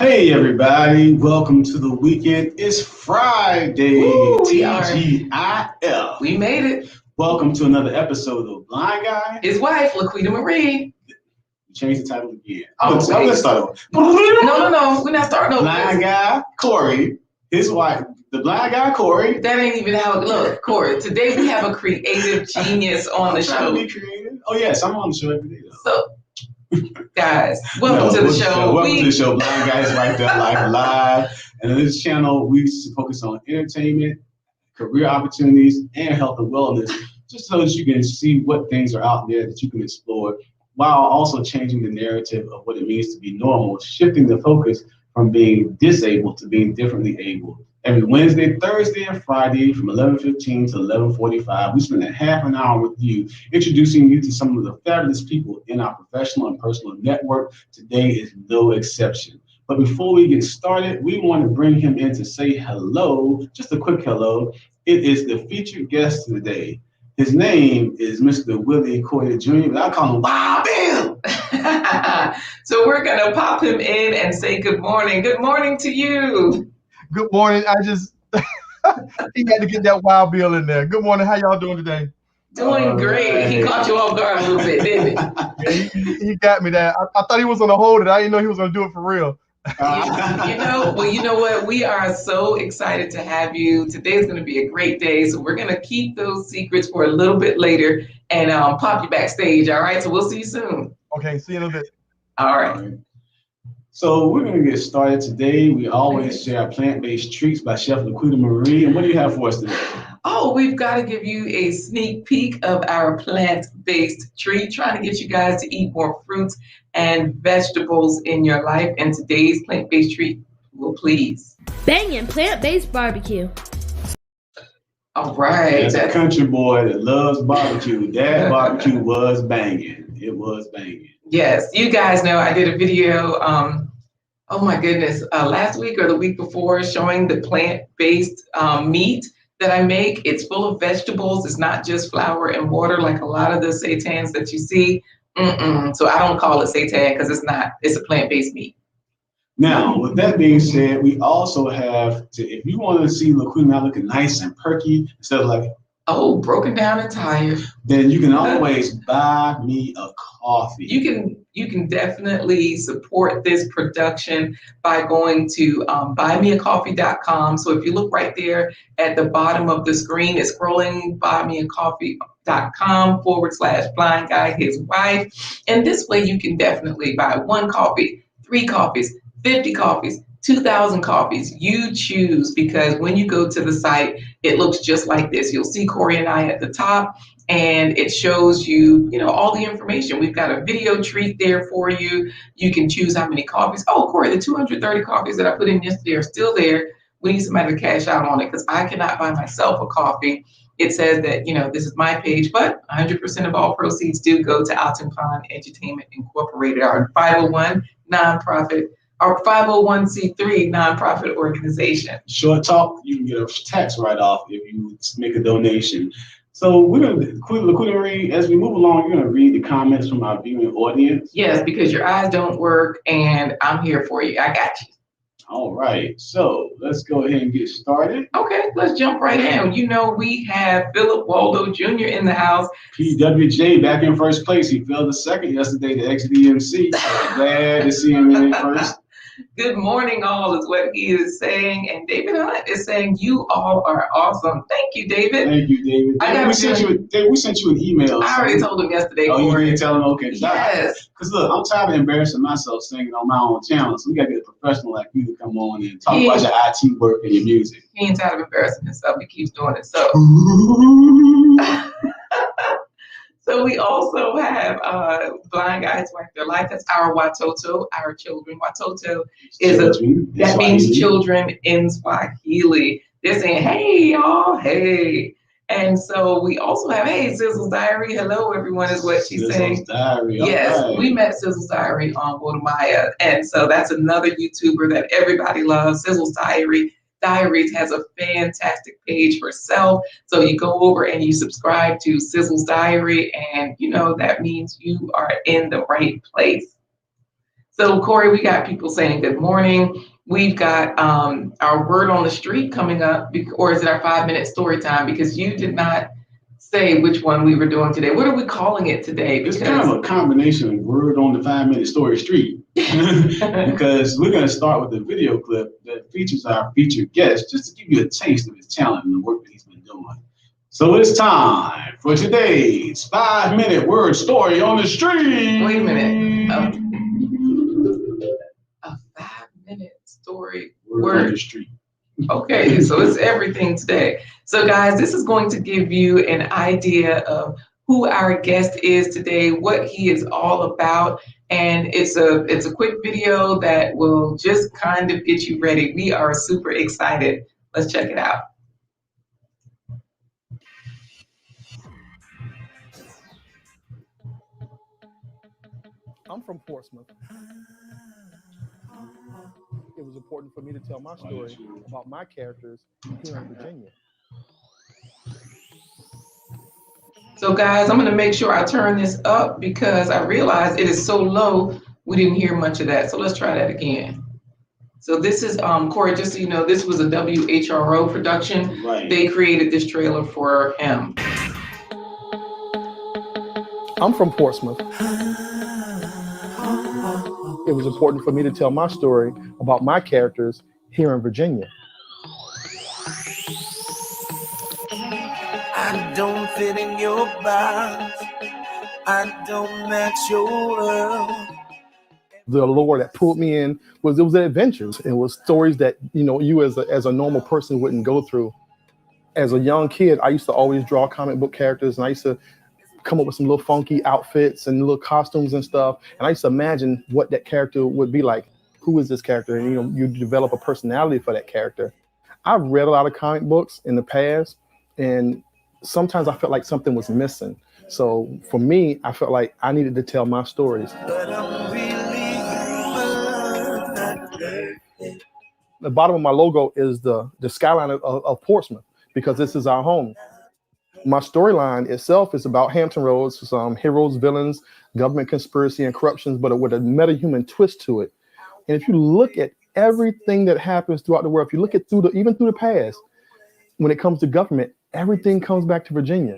Hey everybody, welcome to the weekend. It's Friday, TGIF. We made it. Welcome to another episode of Blind Guy. His wife, LaQuita Marie. Change the title again. Let's start over. No, we're not starting over. Blind Guy, Corey, his wife, the Blind Guy, Corey. That ain't even how it looks, Corey. Today we have a creative genius on the show. Be creative. Oh yes, I'm on the show every day though. So, guys, welcome to the show. Welcome to the show, Blind GuyHisWifeLIVE. And on this channel, we focus on entertainment, career opportunities, and health and wellness, just so that you can see what things are out there that you can explore, while also changing the narrative of what it means to be normal, shifting the focus from being disabled to being differently able. Every Wednesday, Thursday, and Friday from 11:15 to 11:45, we spend a half an hour with you, introducing you to some of the fabulous people in our professional and personal network. Today is no exception. But before we get started, we want to bring him in to say hello, just a quick hello. It is the featured guest today. His name is Mr. Willie Cordy Jr., but I call him Wild Bill. So we're going to pop him in and say good morning. Good morning to you. Good morning. He had to get that Wild Bill in there. Good morning. How y'all doing today? Doing great. Right. He caught you off guard a little bit, didn't he? Yeah, he got me there. I thought he was going to hold it. I didn't know he was going to do it for real. You know what? We are so excited to have you. Today is going to be a great day. So we're going to keep those secrets for a little bit later and pop you backstage. All right. So we'll see you soon. Okay. See you in a bit. All right. So we're going to get started today. We always share plant-based treats by Chef LaQuita Marie. And what do you have for us today? Oh, we've got to give you a sneak peek of our plant-based treat, trying to get you guys to eat more fruits and vegetables in your life. And today's plant-based treat will please. Bangin' plant-based barbecue. All right. As a country boy that loves barbecue, that barbecue was banging. It was banging. Yes, you guys know I did a video, oh my goodness, last week or the week before, showing the plant-based meat that I make. It's full of vegetables. It's not just flour and water like a lot of the seitans that you see. So I don't call it seitan because it's not. It's a plant-based meat. Now, with that being said, we also have to, if you want to see LaQuita now looking nice and perky, instead of like, oh, broken down and tired, then you can always buy me a coffee. You can definitely support this production by going to buymeacoffee.com. So if you look right there at the bottom of the screen, it's scrolling buymeacoffee.com/blindguyhiswife. And this way you can definitely buy 1 coffee, 3 coffees, 50 coffees, 2,000 coffees. You choose, because when you go to the site, it looks just like this. You'll see Corey and I at the top, and it shows you, all the information. We've got a video treat there for you. You can choose how many coffees. Oh, Corey, the 230 coffees that I put in yesterday are still there. We need somebody to cash out on it because I cannot buy myself a coffee. It says that, this is my page, but 100% of all proceeds do go to Alton Pond Entertainment Incorporated, our 501 nonprofit. Our 501c3 nonprofit organization. Short talk, you can get a tax write-off if you make a donation. So we're going to, LaQuita Marie, as we move along, you're going to read the comments from our viewing audience. Yes, because your eyes don't work, and I'm here for you. I got you. All right, so let's go ahead and get started. Okay, let's jump right in. We have Philip Waldo Jr. in the house. PWJ back in first place. He failed the second yesterday to XDMC. Glad to see him in first. Good morning, all, is what he is saying. And David Hunt is saying, you all are awesome. Thank you, David. Thank you, David. We sent you an email. I already told him yesterday. Oh, you didn't tell him? Okay. Yes. Because look, I'm tired of embarrassing myself singing on my own channel. So we got to get a professional like you to come on and talk about your IT work and your music. He ain't tired of embarrassing himself. He keeps doing it. So. So we also have Blind Guy His Wife Their Life. That's our Watoto, our children. Watoto means children in Swahili. They're saying, hey, y'all, hey. And so we also have, hey, Sizzle's Diary. Hello, everyone, is what she's saying. Sizzle's Diary. Yes, right. We met Sizzle's Diary on Wodamaya. And so that's another YouTuber that everybody loves. Sizzle's Diaries has a fantastic page for self. So you go over and you subscribe to Sizzle's Diary, and that means you are in the right place. So Corey, we got people saying good morning. We've got our word on the street coming up, or is it our 5-minute story time? Because you did not say which one we were doing today. What are we calling it today? It's kind of a combination of word on the 5-minute story street. Because we're going to start with a video clip that features our featured guest, just to give you a taste of his talent and the work that he's been doing. So it's time for today's 5-minute word story on the street. Wait a minute. A 5-minute story word on the street. Okay, so it's everything today. So guys, this is going to give you an idea of who our guest is today, what he is all about, and it's a quick video that will just kind of get you ready. We are super excited. Let's check it out. I'm from Portsmouth. It was important for me to tell my story about my characters here in Virginia. So guys, I'm going to make sure I turn this up because I realize it is so low, we didn't hear much of that. So let's try that again. So this is, Corey, just so you know, this was a WHRO production. Right. They created this trailer for him. I'm from Portsmouth. It was important for me to tell my story about my characters here in Virginia. I don't fit in your box. I don't match your world. The allure that pulled me in was adventures. It was stories that, you know, you as a normal person wouldn't go through. As a young kid, I used to always draw comic book characters, and I used to come up with some little funky outfits and little costumes and stuff. And I used to imagine what that character would be like. Who is this character? And, you know, you develop a personality for that character. I've read a lot of comic books in the past, and sometimes I felt like something was missing. So for me, I felt like I needed to tell my stories. The bottom of my logo is the skyline of Portsmouth, because this is our home. My storyline itself is about Hampton Roads, some heroes, villains, government conspiracy, and corruptions, but with a meta-human twist to it. And if you look at everything that happens throughout the world, if you look at even through the past, when it comes to government, everything comes back to Virginia.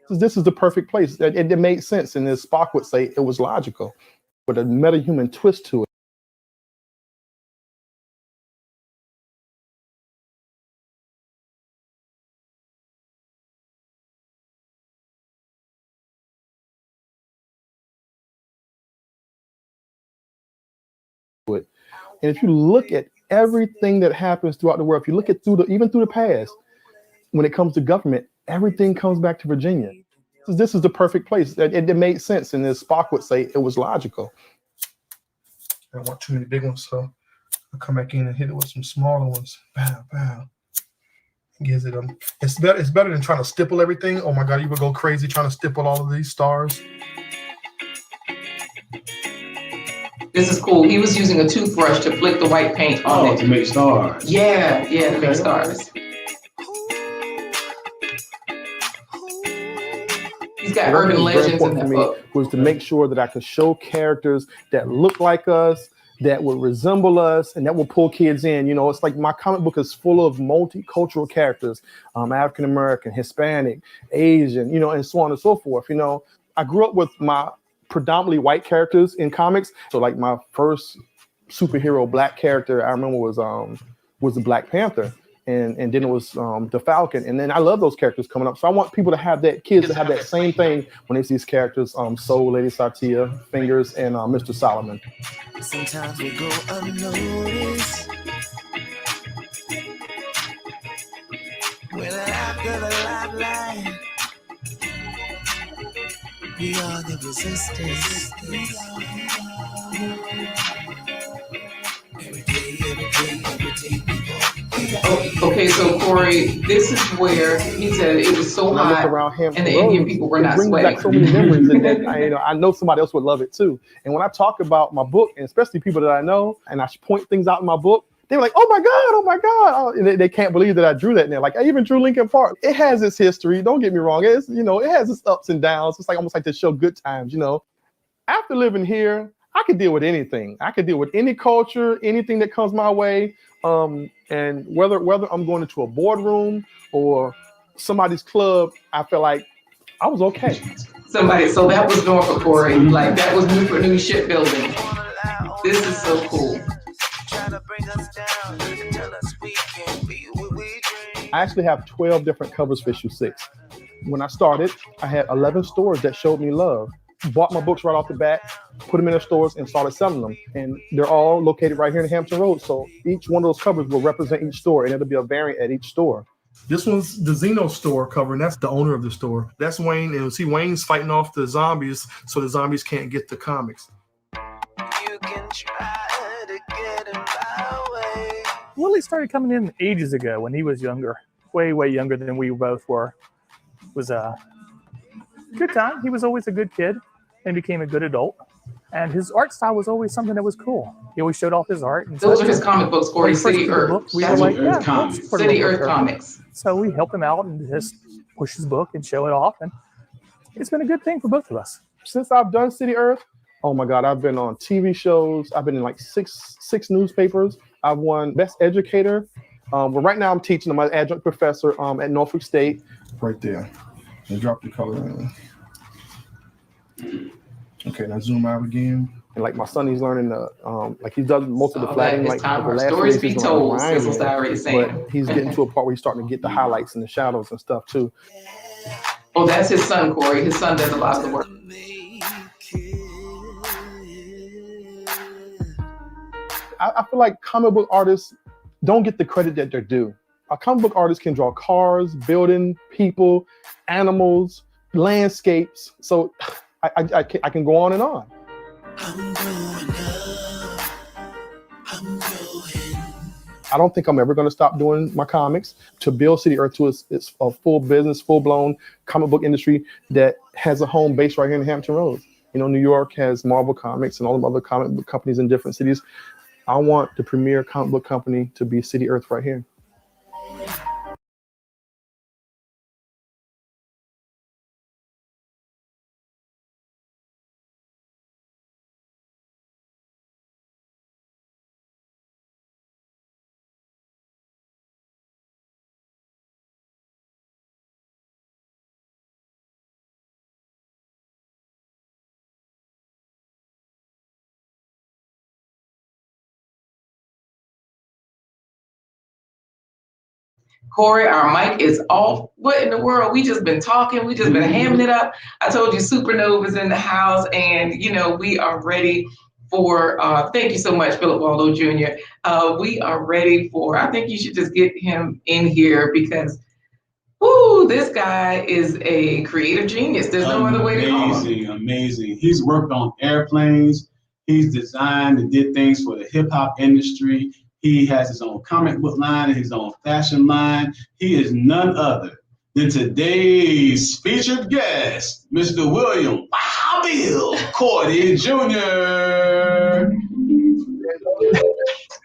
This is the perfect place. It made sense, and as Spock would say, it was logical, with a meta-human twist to it. And if you look at everything that happens throughout the world, if you look at even through the past, when it comes to government, everything comes back to Virginia. This is the perfect place. It made sense, and as Spock would say, it was logical. I don't want too many big ones, so I'll come back in and hit it with some smaller ones. Bow, bow. Gives it it's better than trying to stipple everything. Oh my God, you would go crazy trying to stipple all of these stars. This is cool. He was using a toothbrush to flick the white paint on it. To make stars. Yeah, to make stars. He's got urban legends in that book. Was to make sure that I could show characters that look like us, that would resemble us, and that will pull kids in. You know, it's like my comic book is full of multicultural characters, African American, Hispanic, Asian, you know, and so on and so forth. You know, I grew up with my predominantly white characters in comics. So like my first superhero black character I remember was the Black Panther, and then it was the Falcon, and then I love those characters coming up. So I want people to have that, kids to have that same thing when they see these characters, Soul, Lady Satya, Fingers, and Mr. Solomon. Sometimes we go unnoticed. When after the lifeline, we are the resistance. Every day, Okay, so Corey, this is where he said it was so hot, and the Indian people were not sweating. Back so many memories, and then I know somebody else would love it too. And when I talk about my book, and especially people that I know, and I point things out in my book, they were like, "Oh my God!" And they can't believe that I drew that. And they're like, "I even drew Lincoln Park." It has its history. Don't get me wrong. It has its ups and downs. It's like almost like to show good times. You know, after living here, I could deal with anything. I could deal with any culture, anything that comes my way. And whether I'm going into a boardroom or somebody's club, I feel like I was okay. So that was Norfolk, Corey. Like that was Newport News Shipbuilding. This is so cool. I actually have 12 different covers for issue 6. When I started, I had 11 stores that showed me love, bought my books right off the bat, put them in their stores, and started selling them. And they're all located right here in Hampton Road. So each one of those covers will represent each store, and it'll be a variant at each store. This one's the Xeno store cover, and that's the owner of the store. That's Wayne, and see Wayne's fighting off the zombies so the zombies can't get the comics. You can try to get in my way. Willie started coming in ages ago when he was younger, way younger than we both were. It was a good time. He was always a good kid and became a good adult. And his art style was always something that was cool. He always showed off his art. And those are his comic books, Corey. City Earth. We were like, yeah, Comics. City Earth Comics. So we helped him out and just push his book and show it off. And it's been a good thing for both of us. Since I've done City Earth, oh my God, I've been on TV shows. I've been in like six newspapers. I've won Best Educator. But right now I'm teaching. I'm an adjunct professor at Norfolk State. Right there. And drop the color in. Okay, now zoom out again. And like my son, he's learning like he does most of the flatting. Like time the for last stories be told. Sizzle's already saying. But he's getting to a part where he's starting to get the highlights and the shadows and stuff too. Oh, that's his son, Corey. His son does a lot of the work. I feel like comic book artists don't get the credit that they're due. A comic book artist can draw cars, building, people, animals, landscapes. So I can go on and on. I don't think I'm ever going to stop doing my comics. To build City Earth to it's a full business, full-blown comic book industry that has a home base right here in Hampton Roads. You know, New York has Marvel Comics and all the other comic book companies in different cities. I want the premier comic book company to be City Earth right here. Corey, our mic is off. What in the world? We just been talking. We just been hamming it up. I told you Supernova's in the house, and you know we are ready for. Thank you so much, Philip Waldo Jr. We are ready for. I think you should just get him in here because, whoo, this guy is a creative genius. There's no other way to call him. Amazing. He's worked on airplanes. He's designed and did things for the hip hop industry. He has his own comic book line and his own fashion line. He is none other than today's featured guest, Mr. William Bill Cordy Jr.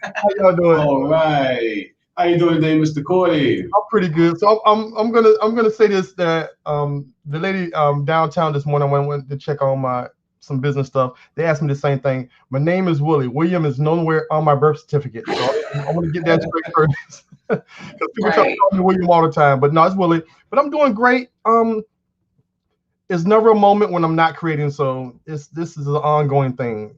How y'all doing? All right. How you doing today, Mr. Cordy? I'm pretty good. So I'm gonna say this that the lady downtown this morning when I went to check on some business stuff, they asked me the same thing. My name is Willie. William is nowhere on my birth certificate. So I want to get that straight first. Because people try to call me William all the time. But no, it's Willie. But I'm doing great. There's never a moment when I'm not creating. So this is an ongoing thing.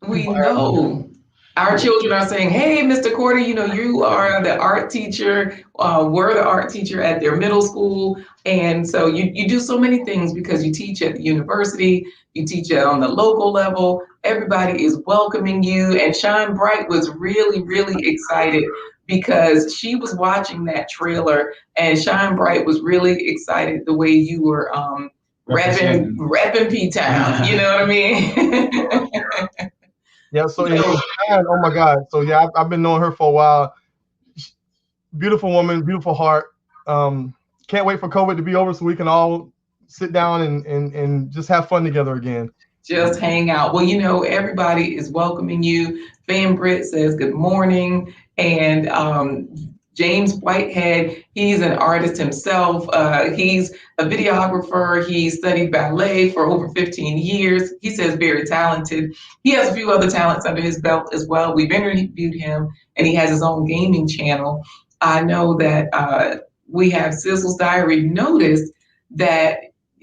We know. Our children are saying, hey, Mr. Cordy, you know, you are the art teacher. We're the art teacher at their middle school. And so you do so many things because you teach at the university, you teach it on the local level. Everybody is welcoming you. And Shine Bright was really, really excited because she was watching that trailer and Shine Bright was really excited the way you were repping P-Town. You know what I mean? Yeah, so oh my God. So yeah, I've been knowing her for a while. Beautiful woman, beautiful heart. Can't wait for COVID to be over so we can all sit down and just have fun together again. Just hang out. Well, you know, everybody is welcoming you. Fan Britt says good morning. And James Whitehead, he's an artist himself. He's a videographer. He studied ballet for over 15 years. He says very talented. He has a few other talents under his belt as well. We've interviewed him, and he has his own gaming channel. I know that we have Sizzle's Diary noticed that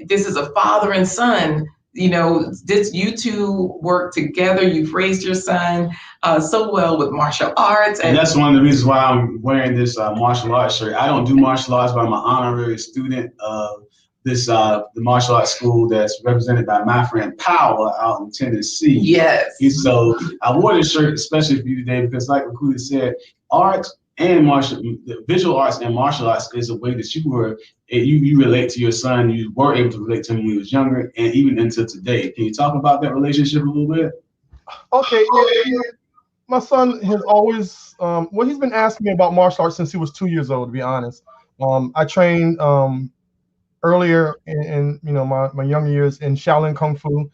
this is a father and son. You know, you two work together. You've raised your son so well with martial arts. And that's one of the reasons why I'm wearing this martial arts shirt. I don't do martial arts, but I'm an honorary student of the martial arts school that's represented by my friend Power out in Tennessee. Yes. And so I wore this shirt especially for you today because, like LaQuita said, visual arts and martial arts is a way that you relate to your son. You were able to relate to him when he was younger, and even until today. Can you talk about that relationship a little bit? Okay, yeah. My son has always, he's been asking me about martial arts since he was 2 years old, to be honest. I trained earlier in my younger years in Shaolin Kung Fu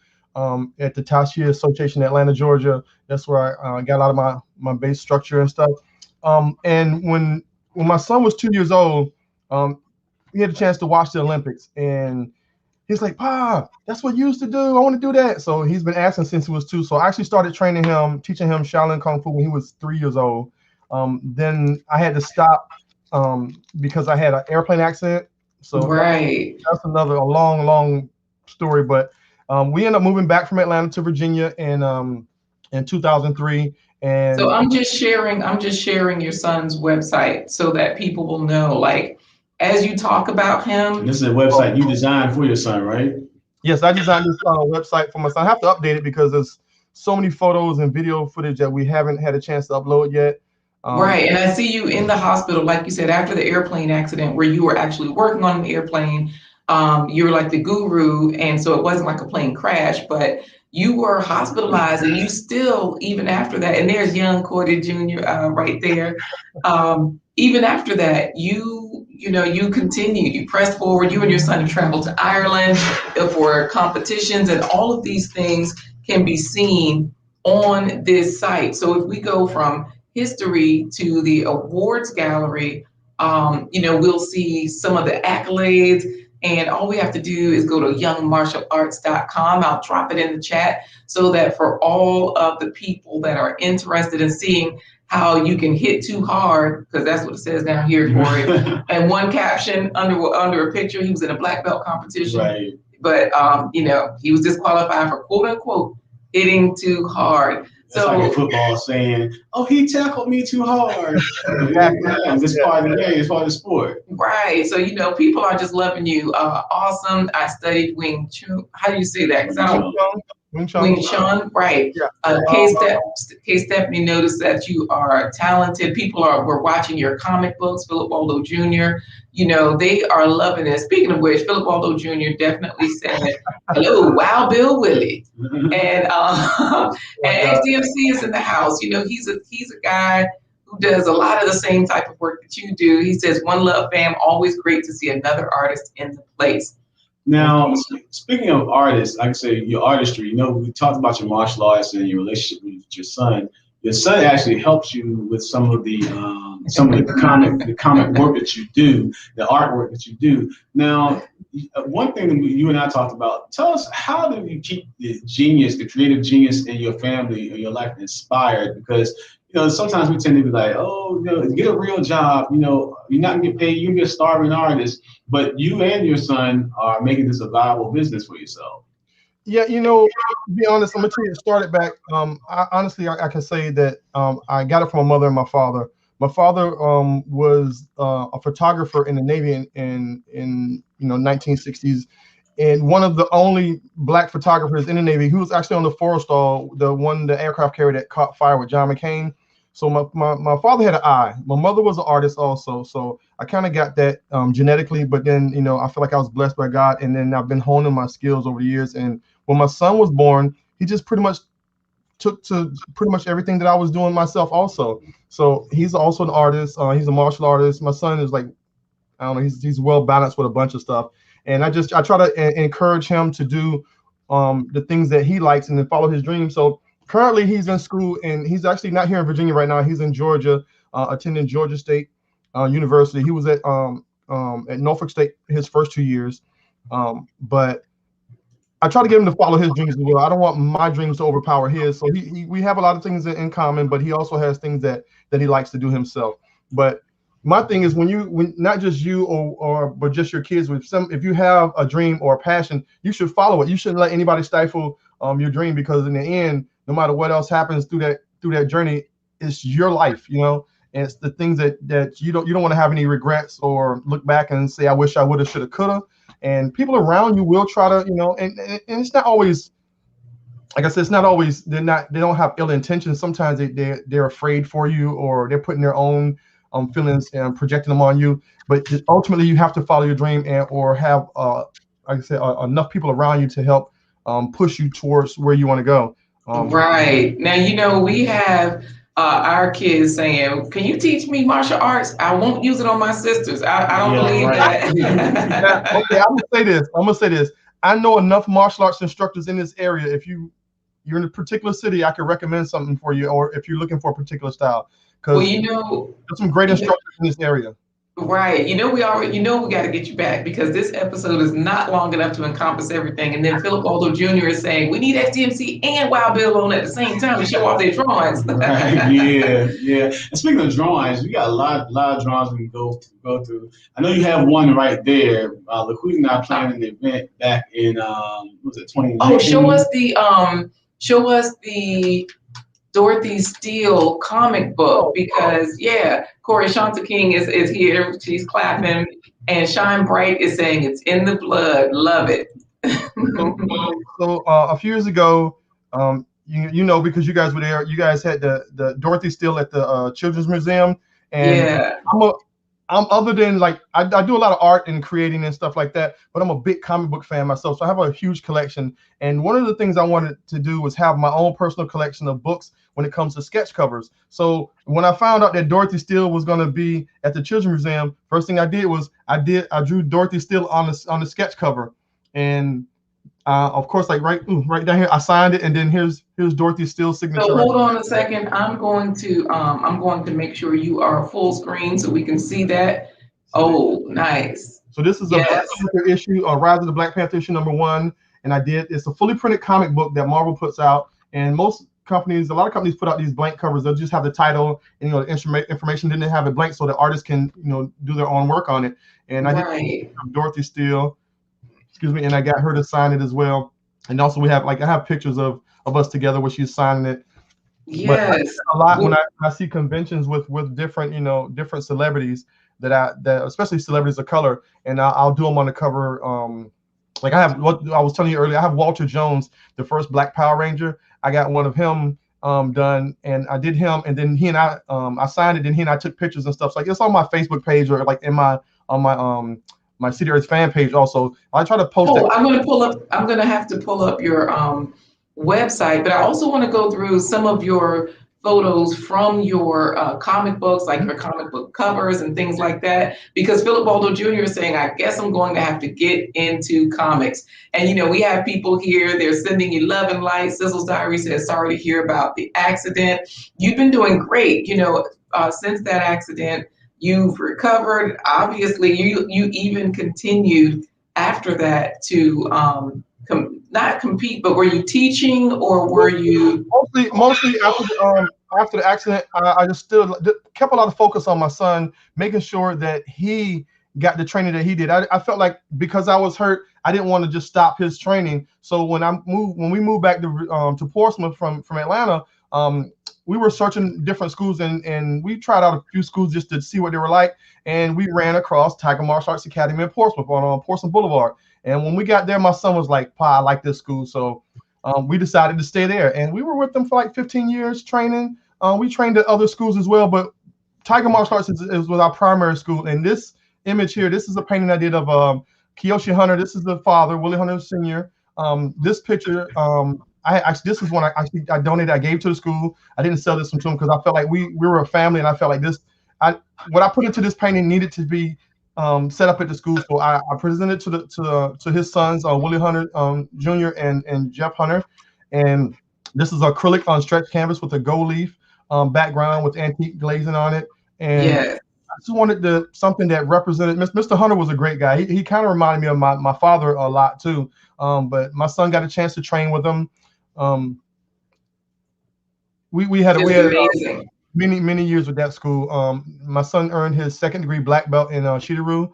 at the Tashi Association in Atlanta, Georgia. That's where I got a lot of my base structure and stuff. And when my son was 2 years old, he had a chance to watch the Olympics, and he's like, "Pa, that's what you used to do. I want to do that." So he's been asking since he was 2. So I actually started teaching him Shaolin Kung Fu when he was 3 years old. Then I had to stop because I had an airplane accident. So right. That's a long story. But we ended up moving back from Atlanta to Virginia in 2003. And so I'm just sharing your son's website so that people will know, like, as you talk about him. And this is a website you designed for your son, right? Yes, I designed this website for my son. I have to update it because there's so many photos and video footage that we haven't had a chance to upload yet. Right, and I see you in the hospital, like you said, after the airplane accident where you were actually working on an airplane. You were like the guru, and so it wasn't like a plane crash, but you were hospitalized, and you still, even after that, and there's young Cordy Jr. Right there. Even after that, you continued, you pressed forward. You and your son have traveled to Ireland for competitions, and all of these things can be seen on this site. So if we go from history to the awards gallery, we'll see some of the accolades. And all we have to do is go to youngmartialarts.com. I'll drop it in the chat so that for all of the people that are interested in seeing how you can hit too hard, because that's what it says down here, Corey. And one caption under a picture, he was in a black belt competition. Right. But, he was disqualified for, quote unquote, hitting too hard. That's like a football saying, "Oh, he tackled me too hard." It's part of the game. It's part of the sport. Right. So people are just loving you. Awesome. I studied Wing Chun. How do you say that? Wing Chun. Right. Yeah. K. Stephanie noticed that you are talented. People were watching your comic books. Philip Waldo Jr. They are loving it. Speaking of which, Philip Waldo Jr. definitely said, "Hello, Wild Bill Willie," and XDMC is in the house. He's a guy who does a lot of the same type of work that you do. He says, "One love, fam. Always great to see another artist in the place." Now, speaking of artists, like I say, your artistry. We talked about your martial arts and your relationship with your son. Your son actually helps you with some of the comic work that you do, the artwork that you do. Now, one thing that you and I talked about. Tell us, how do you keep the creative genius in your family or your life inspired? Because sometimes we tend to be like, "Oh, get a real job. You're not gonna get paid. You can be a starving artist." But you and your son are making this a viable business for yourself. Yeah, to be honest, I'm gonna tell you, it started back. I can say that I got it from my mother and my father. My father was a photographer in the Navy in 1960s, and one of the only black photographers in the Navy. He was actually on the Forrestal, the aircraft carrier that caught fire with John McCain. So my father had an eye. My mother was an artist also, so I kind of got that genetically. But then I feel like I was blessed by God, and then I've been honing my skills over the years. And when my son was born, he just pretty much took to pretty much everything that I was doing myself also. So he's also an artist. He's a martial artist. My son is like, I don't know, he's well balanced with a bunch of stuff. And I try to encourage him to do the things that he likes and then follow his dreams. So currently he's in school, and he's actually not here in Virginia right now. He's in Georgia, attending Georgia State. University. He was at Norfolk State his first 2 years, but I try to get him to follow his dreams as well. I don't want my dreams to overpower his. So we have a lot of things in common, but he also has things that he likes to do himself. But my thing is when not just you but just your kids, if you have a dream or a passion, you should follow it. You shouldn't let anybody stifle your dream, because in the end, no matter what else happens through that journey, it's your life, and it's the things that you don't want to have any regrets or look back and say, I wish I would have, should have, could have. And people around you will try to, and it's not always, like I said, it's not always, they don't have ill intentions. Sometimes they're afraid for you, or they're putting their own feelings and projecting them on you. But ultimately, you have to follow your dream or have, like I said, enough people around you to help push you towards where you want to go. Right. Now, we have our kids saying, can you teach me martial arts? I won't use it on my sisters. I don't believe that. Okay, I'm gonna say this. I know enough martial arts instructors in this area. If you're in a particular city, I could recommend something for you, or if you're looking for a particular style. Because there's some great instructors in this area. Right. We got to get you back, because this episode is not long enough to encompass everything. And then Philip Baldo Jr. is saying we need SDMC and Wild Bill on at the same time to show off their drawings. Right. Yeah. And speaking of drawings, we got a lot of drawings we can go through. I know you have one right there. LaQuita and I planned an event back in 2019. Oh, show us the Dorothy Steele comic book, because Corey Shanta King is here. She's clapping, and Shine Bright is saying it's in the blood. Love it. So a few years ago, because you guys were there, you guys had the Dorothy Steele at the Children's Museum, and I'm other than like I do a lot of art and creating and stuff like that, but I'm a big comic book fan myself, so I have a huge collection. And one of the things I wanted to do was have my own personal collection of books when it comes to sketch covers. So when I found out that Dorothy Steele was going to be at the Children's Museum, first thing I did was I drew Dorothy Steele on the sketch cover, and of course, like right down here, I signed it, and then here's Dorothy Steele's signature. So hold on a second. I'm going to make sure you are full screen so we can see that. Oh, nice. So this is a Black Panther issue, Rise of the Black Panther issue #1, and it's a fully printed comic book that Marvel puts out, and a lot of companies put out these blank covers. They'll just have the title and the information, then they have it blank so the artists can do their own work on it. And I did Dorothy Steele. And I got her to sign it as well. And also I have pictures of us together where she's signing it. Yes. But a lot when I see conventions with different different celebrities that especially celebrities of color, and I'll do them on the cover. Like I have what I was telling you earlier, I have Walter Jones, the first Black Power Ranger. I got one of him done, and I did him, and then he and I signed it, and he and I took pictures and stuff. So like it's on my Facebook page or like my City Earth fan page also. I try to post it. I'm going to have to pull up your website, but I also want to go through some of your photos from your comic books, like your comic book covers and things like that, because Philip Baldo Jr. is saying, I guess I'm going to have to get into comics. And, we have people here, they're sending you love and light. Sizzle's Diary says, sorry to hear about the accident. You've been doing great, since that accident. You've recovered. Obviously, you even continued after that to not compete, but were you teaching or were you mostly after the accident? I just still kept a lot of focus on my son, making sure that he got the training that he did. I felt like because I was hurt, I didn't want to just stop his training. So when we moved back to Portsmouth from Atlanta, we were searching different schools and we tried out a few schools just to see what they were like. And we ran across Tiger Martial Arts Academy in Portsmouth on Portsmouth Boulevard. And when we got there, my son was like, Pa, I like this school. So we decided to stay there. And we were with them for like 15 years training. We trained at other schools as well, but Tiger Martial Arts was our primary school. And this image here, this is a painting I did of Kiyoshi Hunter. This is the father, Willie Hunter Sr. This picture, this is one I donated. I gave to the school. I didn't sell this one to him because I felt like we were a family, and I felt like what I put into this painting needed to be set up at the school. So I presented to his sons, Willie Hunter Jr. and Jeff Hunter, and this is acrylic on stretch canvas with a gold leaf background with antique glazing on it. And just wanted something that represented. Mr. Hunter was a great guy. He kind of reminded me of my father a lot too. But my son got a chance to train with him. We had many years with that school. My son earned his 2nd degree black belt in Shidaru.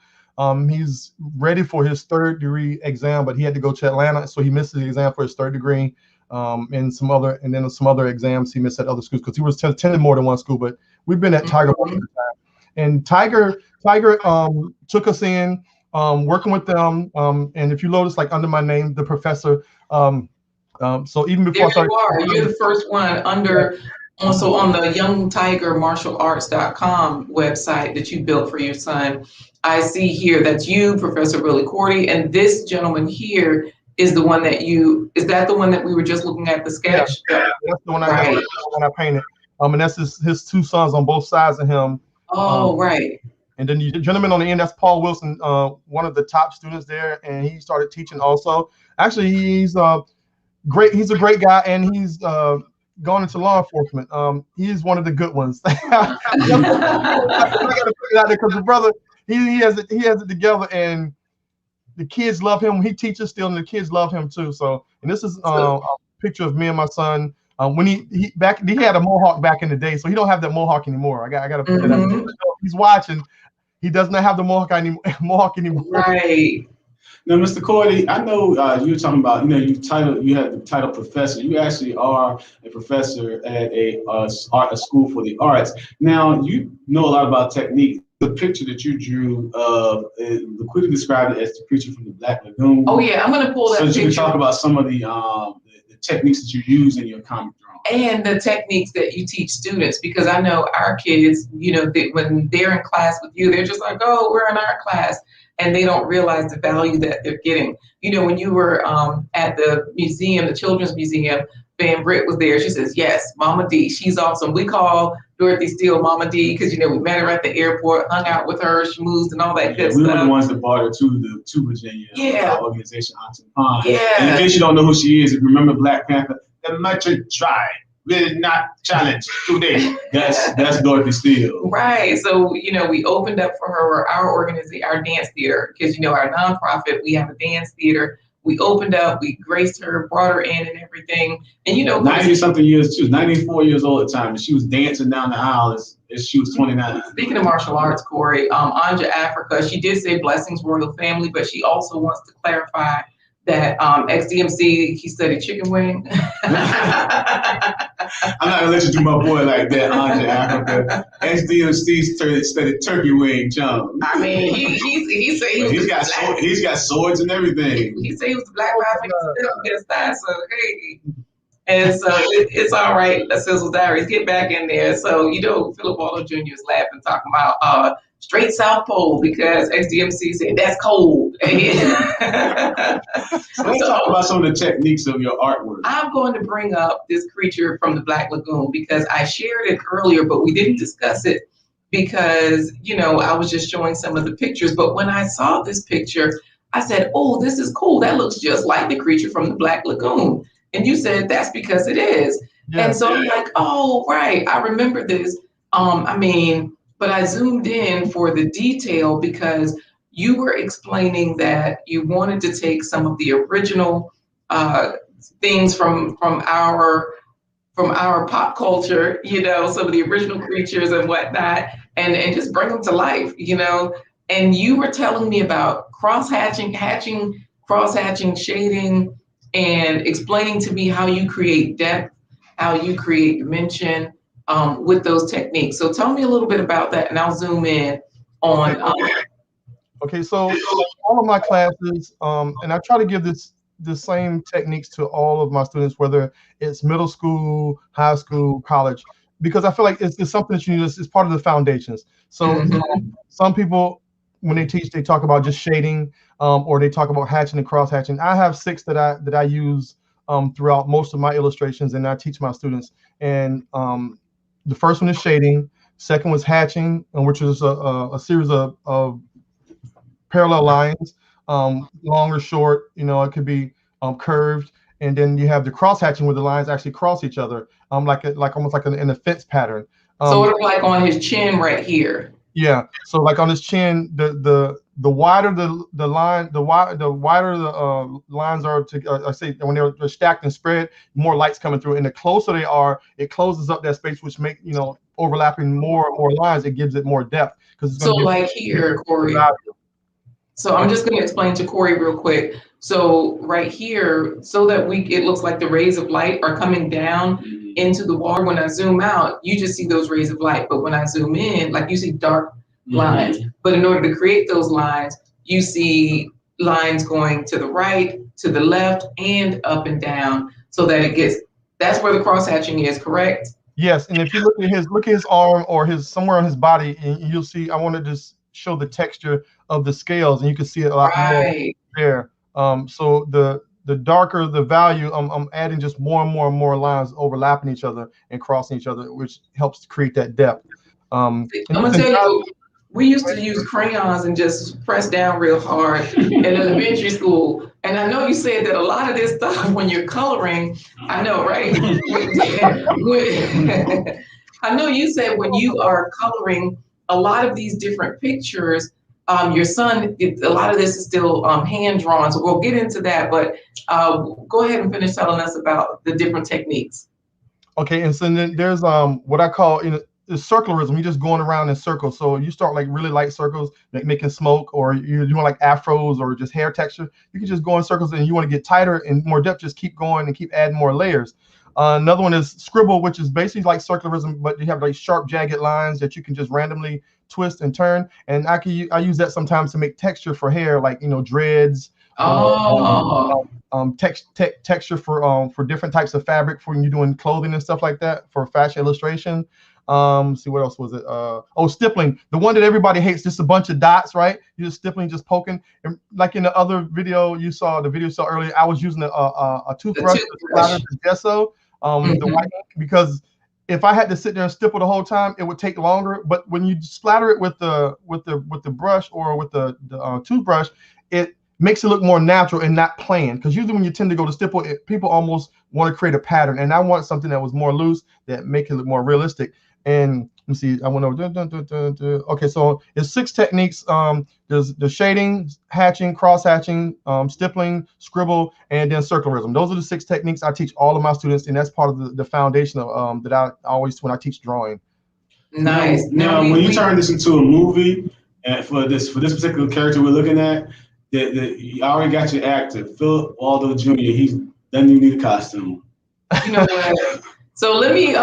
He's ready for his 3rd degree exam, but he had to go to Atlanta, so he missed the exam for his 3rd degree. And some other exams he missed at other schools because he was attending more than one school. But we've been at Tiger most of the time, and Tiger took us in, working with them. And if you notice, like under my name, the professor. So even before you're the first one under. Also on the YoungTigerMartialArts.com website that you built for your son, I see here that's you, Professor Willie Cordy, and this gentleman here is the one that is that the one that we were just looking at the sketch? Yeah, that's the one I painted. And that's his 2 sons on both sides of him. Oh, right. And then the gentleman on the end, that's Paul Wilson, one of the top students there, and he started teaching also. Actually, he's great. He's a great guy, and he's gone into law enforcement. He's one of the good ones. I gotta put it out there because the brother, he has it together, and the kids love him. He teaches still, and the kids love him too. So, and this is a picture of me and my son when he had a mohawk back in the day, so he don't have that mohawk anymore. I gotta put that out there. He's watching. He does not have the mohawk anymore. Right. Now, Mr. Cordy, I know you were talking about, you had the title professor. You actually are a professor at a school for the arts. Now, you know a lot about technique. The picture that you drew of LaQuita described it as the creature from the Black Lagoon. Oh yeah, I'm gonna pull that picture. So you can talk about some of the techniques that you use in your comic drawing. And the techniques that you teach students, because I know our kids, when they're in class with you, they're just like, oh, we're in our class. And they don't realize the value that they're getting. When you were at the museum, the Children's Museum, Van Britt was there. She says, yes, Mama D, she's awesome. We call Dorothy Steele Mama D because, we met her at the airport, hung out with her, schmoozed and all that good stuff. We were the ones that brought her to Virginia, our organization, Auntie Pond. Yeah. And in case you don't know who she is, if you remember Black Panther, the merchant tribe will not challenge today. That's Dorothy Steele. Right. So, we opened up for her our organization, our dance theater, because, our nonprofit, we have a dance theater. We opened up, we graced her, brought her in and everything. And 90-something years, she was 94 years old at the time, and she was dancing down the aisle as she was 29. Speaking of martial arts, Corey, Anja Africa, she did say blessings royal family, but she also wants to clarify that ex-DMC, he studied chicken wing. I'm not gonna let you do my boy like that, Anja Africa. Ex-DMC studied turkey wing, chum. I mean, he said he's got swords and everything. He said he was the Black Rapid side, so hey. And so it's all right. Let's Sizzle Diaries, get back in there. So Philip Waldo Jr. is laughing, talking about straight South Pole because ex-DMC said that's cold. So let's talk about some of the techniques of your artwork. I'm going to bring up this creature from the Black Lagoon because I shared it earlier, but we didn't discuss it because, I was just showing some of the pictures. But when I saw this picture, I said, oh, this is cool. That looks just like the creature from the Black Lagoon. And you said that's because it is. Yeah, and so I'm like, oh, right. I remember this. But I zoomed in for the detail because you were explaining that you wanted to take some of the original things from our pop culture, some of the original creatures and whatnot, and just bring them to life, And you were telling me about cross-hatching, shading, and explaining to me how you create depth, how you create dimension, with those techniques. So tell me a little bit about that and I'll zoom in on. Okay, so all of my classes, and I try to give the same techniques to all of my students, whether it's middle school, high school, college, because I feel like it's something that you need, it's part of the foundations. So some people, when they teach, they talk about just shading, or they talk about hatching and cross hatching. I have 6 that I use throughout most of my illustrations, and I teach my students. And the first one is shading. Second was hatching, which is a series of parallel lines, long or short. It could be curved. And then you have the cross hatching where the lines actually cross each other, almost like in a fence pattern. Sort of like on his chin right here. Yeah. So like on his chin, the wider the line, the wider the lines are to I say when they're stacked and spread, more light's coming through, and the closer they are, it closes up that space, which make overlapping more and more lines. It gives it more depth because it's So going to like here, Corey. So I'm just going to explain to Corey real quick. So right here, so that it looks like the rays of light are coming down into the water. When I zoom out, you just see those rays of light. But when I zoom in, like you see dark lines. But in order to create those lines, you see lines going to the right, to the left, and up and down, so that that's where the cross hatching is, correct? Yes, and if you look at his arm or somewhere on his body, and you'll see. I want to just show the texture of the scales, and you can see it a lot more there. So the darker the value, I'm adding just more and more and more lines overlapping each other and crossing each other, which helps to create that depth. I'm gonna tell you, we used to use crayons and just press down real hard in elementary school. And I know you said that a lot of this stuff when you're coloring, I know, right? I know you said when you are coloring a lot of these different pictures, your son, a lot of this is still hand drawn. So we'll get into that, but go ahead and finish telling us about the different techniques. Okay, and so then there's what I call is circularism. You're just going around in circles. So you start like really light circles, like making smoke, or you're doing like afros or just hair texture. You can just go in circles, and you want to get tighter and more depth, just keep going and keep adding more layers. Another one is scribble, which is basically like circularism, but you have like sharp, jagged lines that you can just randomly twist and turn. And I use that sometimes to make texture for hair, like dreads. Texture for different types of fabric for when you're doing clothing and stuff like that for fashion illustration. See what else was it? Stippling, the one that everybody hates, just a bunch of dots, right? You're just stippling, just poking. And like in the other video you saw earlier, I was using a toothbrush to splatter the gesso, the white ink, because if I had to sit there and stipple the whole time, it would take longer. But when you splatter it with the brush or with the toothbrush, it makes it look more natural and not planned. Because usually when you tend to go to stipple, people almost want to create a pattern, and I want something that was more loose, that make it look more realistic. And let me see, I went over. Okay, so it's 6 techniques. There's the shading, hatching, cross hatching, stippling, scribble, and then circularism. Those are the 6 techniques I teach all of my students, and that's part of the foundation of that I always when I teach drawing. Nice. Now, when you turn this into a movie, and for this particular character we're looking at, you already got your actor, Philip Waldo Jr. He doesn't even need a costume. You know what? So let me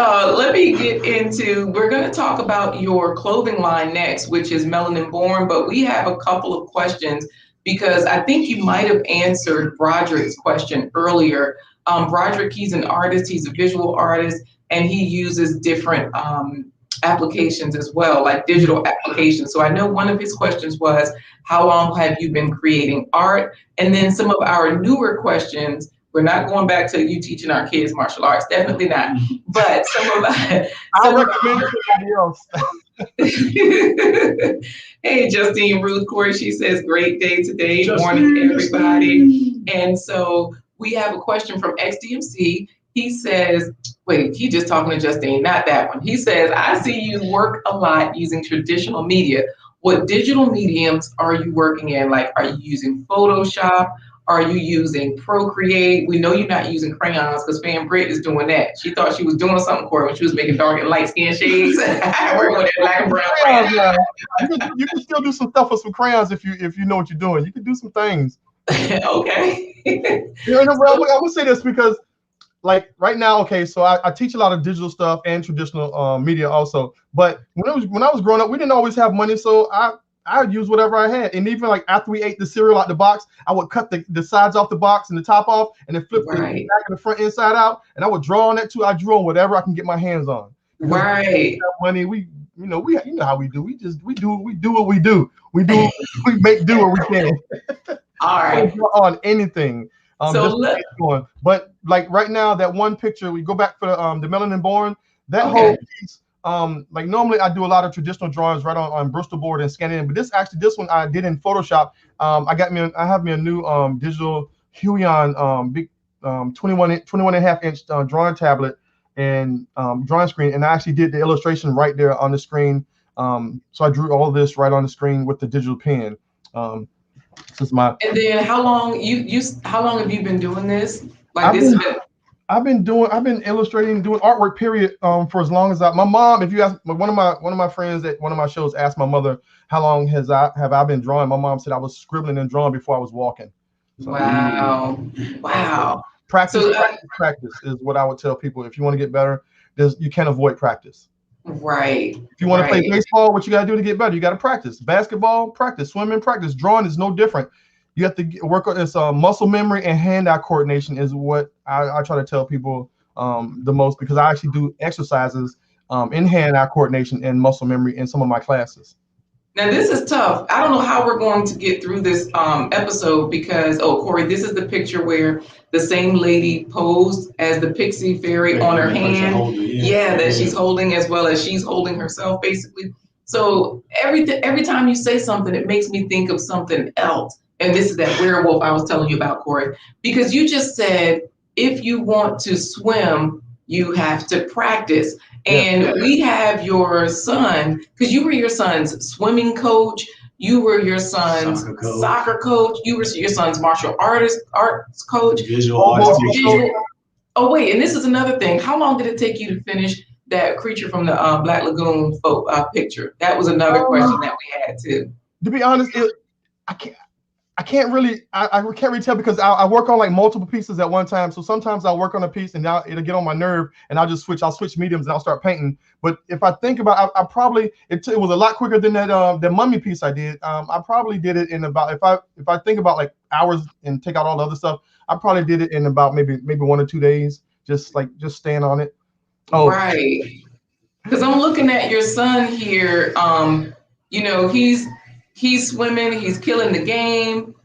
get into, we're going to talk about your clothing line next, which is Melanin Born, but we have a couple of questions because I think you might have answered Broderick's question earlier. Broderick, he's an artist, he's a visual artist, and he uses different applications as well, like digital applications. So I know one of his questions was, how long have you been creating art? And then some of our newer questions, we're not going back to you teaching our kids martial arts, definitely not. But I'll recommend somebody else. Hey, Justine Ruth Corey, she says, great day today. Morning, everybody. And so we have a question from XDMC. He says, wait, he just talking to Justine, not that one. He says, I see you work a lot using traditional media. What digital mediums are you working in? Like, are you using Photoshop? Are you using Procreate? We know you're not using crayons because Fan Britt is doing that. She thought she was doing something, Corey, when she was making dark and light skin shades. Working with that black and brown crayons. You can still do some stuff with some crayons if you know what you're doing. You can do some things. Okay. I would say this because, like right now, okay, so I teach a lot of digital stuff and traditional media also. But when I was growing up, we didn't always have money, so I would use whatever I had. And even like after we ate the cereal out the box, I would cut the sides off the box and the top off, and then flip the back and the front inside out. And I would draw on that too. I drew on whatever I can get my hands on. Right. Money, you know how we do. We do what we do. We make do what we can. All right. On anything. But like right now, that one picture, we go back for the Melanin Born, that whole piece. Like normally I do a lot of traditional drawings right on Bristol board and scan it in, but this one I did in Photoshop. I have me a new digital Huion big 21 and a half inch drawing tablet and drawing screen, and I actually did the illustration right there on the screen So I drew all this right on the screen with the digital pen. This is my. And then how long have you been doing this? Like I've been illustrating, doing artwork, period, for as long as my mom, if you ask one of my friends at one of my shows asked my mother how long have I been drawing, my mom said I was scribbling and drawing before I was walking. So, wow. Practice is what I would tell people. If you want to get better, you can't avoid practice. Right. If you want to play baseball, what you got to do to get better? You got to practice. Basketball, practice. Swimming, practice. Drawing is no different. You have to work on this muscle memory and hand-eye coordination is what I try to tell people the most, because I actually do exercises in hand-eye coordination and muscle memory in some of my classes. Now this is tough. I don't know how we're going to get through this episode because, Corey, this is the picture where the same lady posed as the pixie fairy on her hand. That she's holding, as well as she's holding herself, basically. So every time you say something, it makes me think of something else. And this is that werewolf I was telling you about, Corey, because you just said, if you want to swim, you have to practice. And we have your son, because you were your son's swimming coach, you were your son's soccer coach, you were your son's martial arts coach. Visual arts teacher. Oh, wait, and this is another thing. How long did it take you to finish that creature from the Black Lagoon picture? That was another question that we had, too. To be honest, I can't really tell, because I work on like multiple pieces at one time. So sometimes I'll work on a piece and now it'll get on my nerve and I'll switch mediums and I'll start painting. But if I think about I probably it was a lot quicker than that mummy piece I did. I probably did it in about, if I think about like hours and take out all the other stuff, I probably did it in about maybe 1 or 2 days, just staying on it. Oh, right. Because I'm looking at your son here. He's swimming, he's killing the game.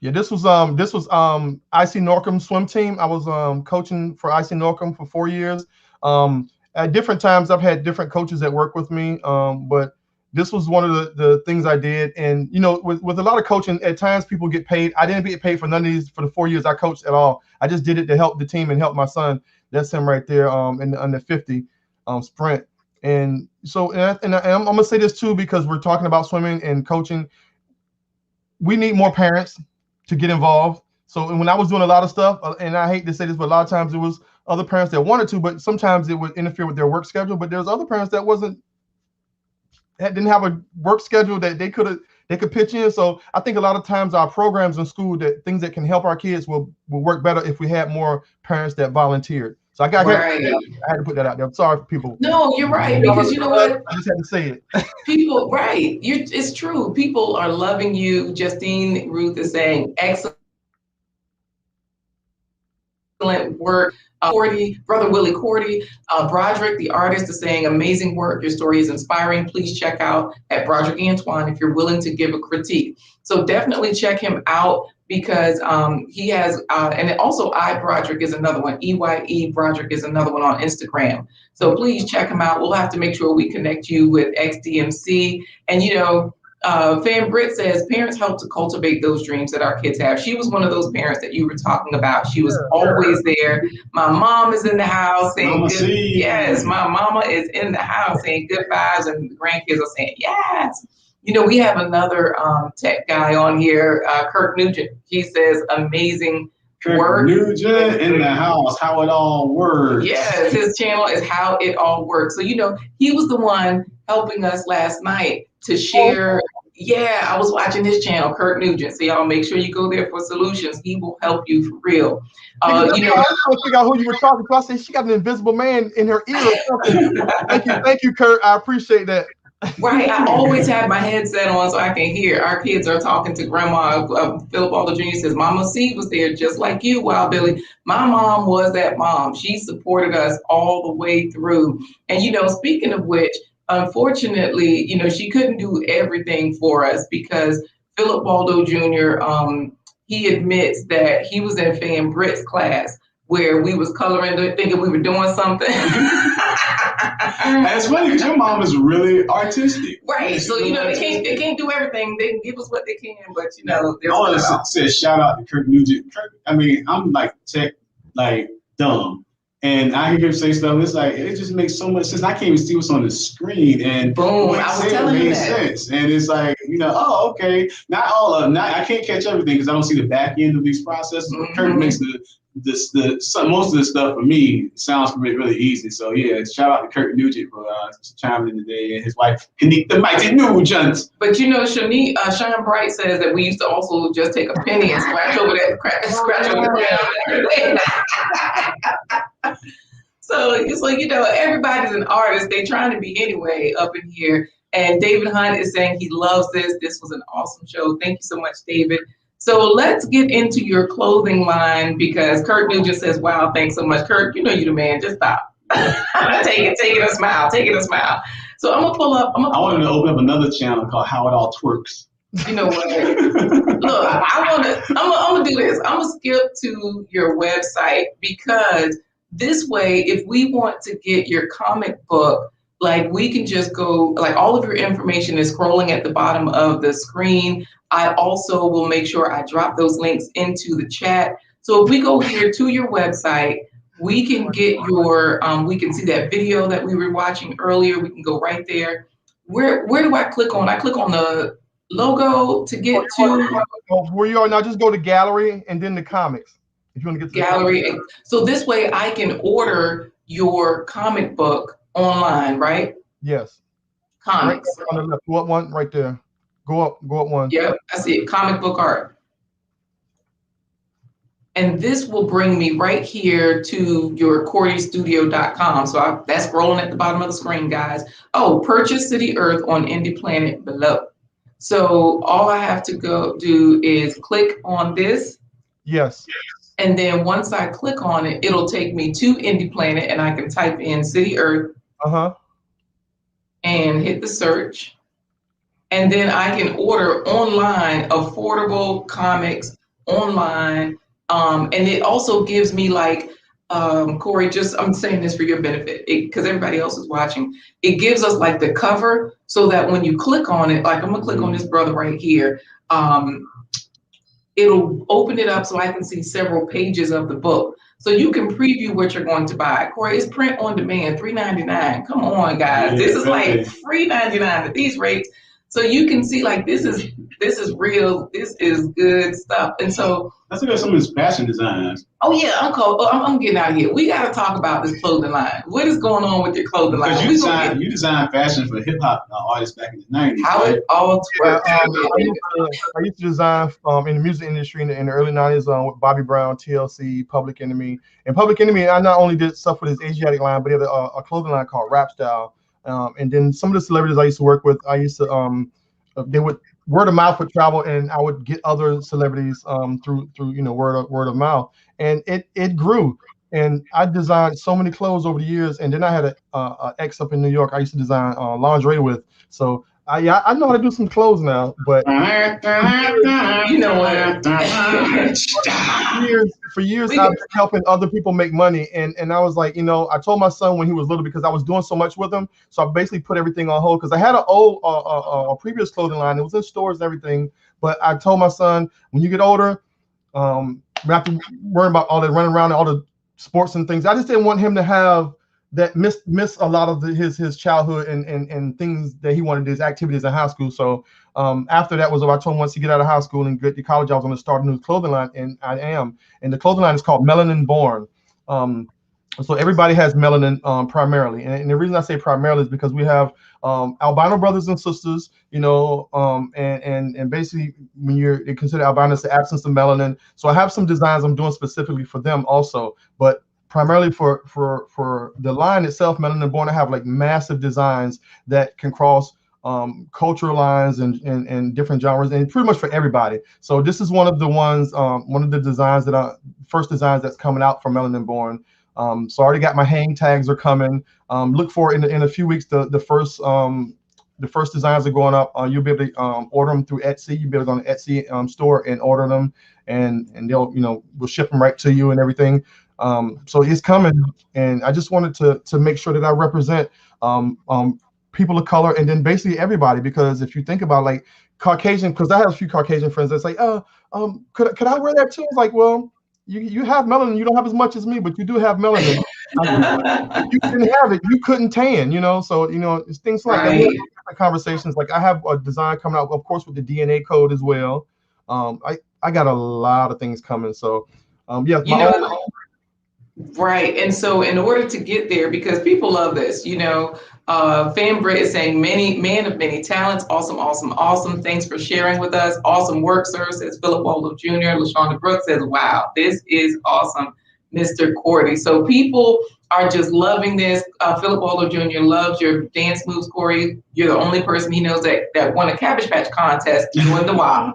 Yeah, this was IC Norcom swim team. I was coaching for IC Norcom for 4 years. At different times, I've had different coaches that work with me, but this was one of the things I did. And with a lot of coaching, at times people get paid. I didn't get paid for none of these for the 4 years I coached at all. I just did it to help the team and help my son. That's him right there in the under 50 sprint. And so, and I'm gonna say this too, because we're talking about swimming and coaching. We need more parents to get involved. So when I was doing a lot of stuff, and I hate to say this, but a lot of times it was other parents that wanted to, but sometimes it would interfere with their work schedule. But there's other parents that didn't have a work schedule that they could pitch in. So I think a lot of times our programs in school, that things that can help our kids will work better if we had more parents that volunteered. So I had to put that out there. I'm sorry for people. No, you're right, because you know what? I just had to say it. People, right? It's true. People are loving you. Justine Ruth is saying excellent work. Brother Willie Cordy, Broderick, the artist, is saying amazing work. Your story is inspiring. Please check out at Broderick Antoine if you're willing to give a critique. So definitely check him out, because he has, and also Broderick is another one. EYE Broderick is another one on Instagram. So please check him out. We'll have to make sure we connect you with XDMC. And Fan Britt says parents help to cultivate those dreams that our kids have. She was one of those parents that you were talking about. She was always there. My mom is in the house saying yes. My mama is in the house saying good vibes, and the grandkids are saying yes. We have another tech guy on here, Kirk Nugent. He says amazing work. Nugent in the house, how it all works. Yes, his channel is How It All Works. So, he was the one helping us last night to share. Yeah, I was watching his channel, Kirk Nugent. So y'all make sure you go there for solutions. He will help you for real. I was trying to figure out who you were talking to. I said, she got an invisible man in her ear or something. Thank you, Kurt. I appreciate that. Right, I always have my headset on so I can hear. Our kids are talking to Grandma. Philip Alder Jr. says, Mama C was there just like you, Wild Billy. My mom was that mom. She supported us all the way through. And, speaking of which, unfortunately, she couldn't do everything for us, because Philip Waldo Jr., he admits that he was in Fan Britt's class where we was coloring, thinking we were doing something. It's funny because your mom is really artistic. Right. So, they can't do everything. They can give us what they can, but, I want to say shout out to Kirk Nugent. I'm like tech, like dumb. And I hear him say stuff. It's like it just makes so much sense. I can't even see what's on the screen, and boom, what I was he said telling you made that. sense. And it's like, oh, okay. Not all of them. I can't catch everything because I don't see the back end of these processes. But Kurt makes most of the stuff for me sounds really, really easy. So yeah, shout out to Kurt Nugent for chiming in today, and his wife Kanika Mighty Nugent. But you know, Shine Bright says that we used to also just take a penny and scratch over that, scratch over the ground. So you know, everybody's an artist. They're trying to be anyway up in here. And David Hunt is saying he loves this. This was an awesome show. Thank you so much, David. So let's get into your clothing line because Kurt Nugent says, wow, thanks so much. Kurt, you know you the man. Just stop. Take it a smile. Take it a smile. So I'm gonna pull up. I want to open up another channel called How It All Twerks. You know what? Look, I'm gonna do this. I'm gonna skip to your website because this way, if we want to get your comic book, like we can just go, like all of your information is scrolling at the bottom of the screen. I also will make sure I drop those links into the chat. So if we go here to your website, we can get your, we can see that video that we were watching earlier. We can go right there. Where do I click on? I click on the logo to get to. Where you are now, just go to gallery and then the comics. If you want to get to gallery. So this way I can order your comic book online, right? Yes. Comics. Right on the left. Go up one right there. Go up one. Yep, I see it. Comic book art. And this will bring me right here to your CordyStudio.com. So that's scrolling at the bottom of the screen, guys. Oh, purchase City Earth on Indie Planet below. So all I have to go do is click on this. Yes. And then once I click on it, it'll take me to Indie Planet and I can type in City Earth. And hit the search. And then I can order online affordable comics online. And it also gives me like, Corey, I'm saying this for your benefit because everybody else is watching. It gives us like the cover so that when you click on it, like I'm gonna click on this brother right here. It'll open it up so I can see several pages of the book. So you can preview what you're going to buy. Corey, it's print on demand, $3.99. Come on, guys. Yeah, this is like $3.99 at these rates. So you can see like this is real. This is good stuff. And so let's look at some of his fashion designs. Oh yeah, I'm getting out of here. We got to talk about this clothing line. What is going on with your clothing line? You designed fashion for hip hop artists back in the 90s. How it all works. I used to design in the music industry in the early 90s with Bobby Brown, TLC, Public Enemy. And Public Enemy, I not only did stuff with his Asiatic line, but he had a clothing line called Rap Style. And then some of the celebrities I used to work with, I used to they would word of mouth would travel, and I would get other celebrities through word of mouth, and it grew. And I designed so many clothes over the years, and then I had a ex up in New York I used to design lingerie with. So I know how to do some clothes now, but you know what? for years I've been helping other people make money, and I was like, I told my son when he was little, because I was doing so much with him, so I basically put everything on hold because I had a previous clothing line. It was in stores and everything, but I told my son, when you get older, we have to worry about all that running around and all the sports and things. I just didn't want him to have that miss a lot of his childhood and things that he wanted to do, his activities in high school. So after that was over, I told him once he get out of high school and get to college, I was going to start a new clothing line, and I am. And the clothing line is called Melanin Born. So everybody has melanin primarily, and the reason I say primarily is because we have albino brothers and sisters, and basically when you're considered albino, it's the absence of melanin. So I have some designs I'm doing specifically for them also, but primarily for the line itself, Melanin Born, I have like massive designs that can cross cultural lines and different genres, and pretty much for everybody. So this is one of the ones, one of the designs first designs that's coming out for Melanin Born. So I already got my hang tags are coming. Look for in a few weeks the first designs are going up. You'll be able to order them through Etsy. You'll be able to go on the Etsy store and order them, and they'll we'll ship them right to you and everything. So it's coming, and I just wanted to make sure that I represent people of color, and then basically everybody, because if you think about like Caucasian, because I have a few Caucasian friends that's like, could I wear that too? It's like, well, you have melanin, you don't have as much as me, but you do have melanin. If you didn't have it, you couldn't tan, you know. So, you know, it's things like that. We have different conversations. Like I have a design coming out, of course, with the DNA code as well. I got a lot of things coming. So, yeah, right. And so in order to get there, because people love this, you know, Fan Brit is saying man of many talents. Awesome, awesome, awesome. Thanks for sharing with us. Awesome work, sir, says Philip Waldo Jr. LaShonda Brooks says, wow, this is awesome, Mr. Cordy. So people are just loving this. Philip Waldo Jr. loves your dance moves, Corey. You're the only person he knows that won a Cabbage Patch contest, you and the Wild.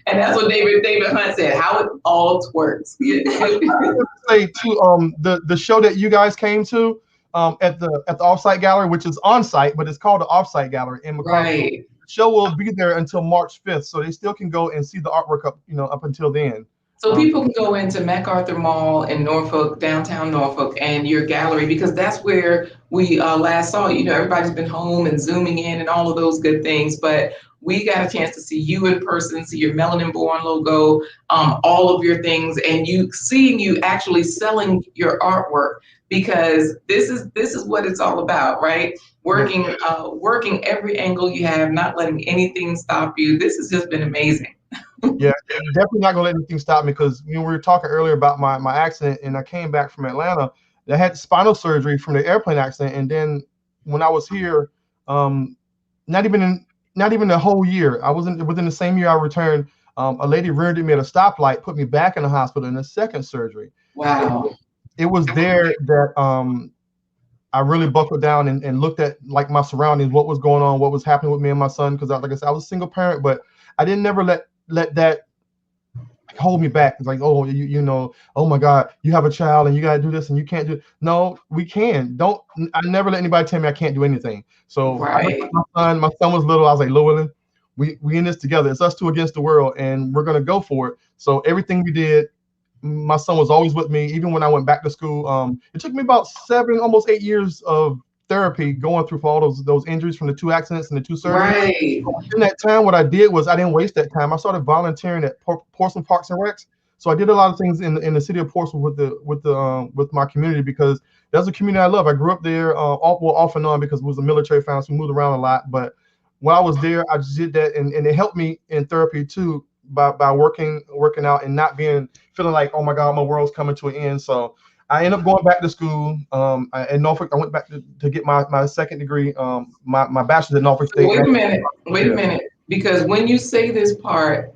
And that's what David Hunt said, how it all works. Say to the show that you guys came to at the offsite gallery, which is on site, but it's called the offsite gallery in McCarthy. Right. The show will be there until March 5th, so they still can go and see the artwork up until then. So people can go into MacArthur Mall in Norfolk, downtown Norfolk, and your gallery, because that's where we last saw you. You know, everybody's been home and Zooming in and all of those good things, but we got a chance to see you in person, see your Melanin Born logo, all of your things, and seeing you actually selling your artwork, because this is what it's all about, right? Working every angle you have, not letting anything stop you. This has just been amazing. Yeah, definitely not gonna let anything stop me, because we were talking earlier about my accident, and I came back from Atlanta. I had spinal surgery from the airplane accident, and then when I was here, not even a whole year, I wasn't within the same year I returned. A lady rear-ended me at a stoplight, put me back in the hospital in a second surgery. Wow. It was there that I really buckled down and looked at like my surroundings, what was going on, what was happening with me and my son, because like I said, I was a single parent, but I didn't never let that hold me back. It's like, oh, you know, oh my God, you have a child and you got to do this and you can't do it. No, we can. I never let anybody tell me I can't do anything. So right. my son was little. I was like, Llewellyn, we in this together. It's us two against the world, and we're gonna go for it. So everything we did, my son was always with me. Even when I went back to school, it took me about 7, almost 8 years of therapy going through for all those injuries from the 2 accidents and the 2 surgeries. Right. In that time, what I did was I didn't waste that time. I started volunteering at Portsmouth Parks and Recs. So I did a lot of things in the city of Portsmouth with my community, because that's a community I love. I grew up there, off and on, because it was a military family, so we moved around a lot. But while I was there, I just did that, and it helped me in therapy too, by working out and not feeling like, oh my God, my world's coming to an end. So I ended up going back to school in Norfolk. I went back to get my second degree, my bachelor's at Norfolk State. Wait a minute, because when you say this part,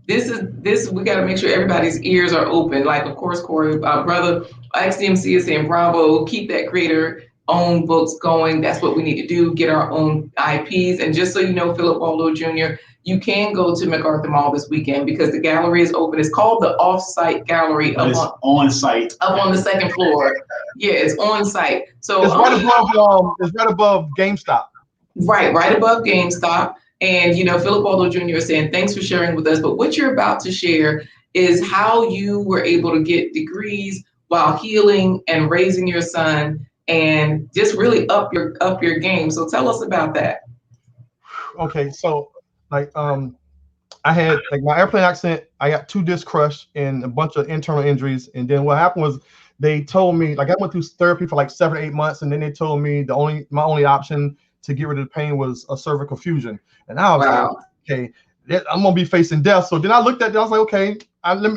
this we got to make sure everybody's ears are open. Like, of course, Corey, brother, XDMC is saying bravo, keep that creator-owned books going. That's what we need to do, get our own IPs. And just so you know, Philip Waldo Jr., you can go to MacArthur Mall this weekend, because the gallery is open. It's called the Off-Site Gallery. On site. Up on the second floor. Yeah, it's on site. So it's right above GameStop. Right above GameStop. And, you know, Philip Waldo Jr. is saying, thanks for sharing with us. But what you're about to share is how you were able to get degrees while healing and raising your son, and just really up your game. So tell us about that. Okay, so like I had like my airplane accident. I got 2 discs crushed and a bunch of internal injuries. And then what happened was they told me, like, I went through therapy for like 7 or 8 months, and then they told me my only option to get rid of the pain was a cervical fusion. And I was like, okay, I'm gonna be facing death. So then I looked at it, I was like, okay,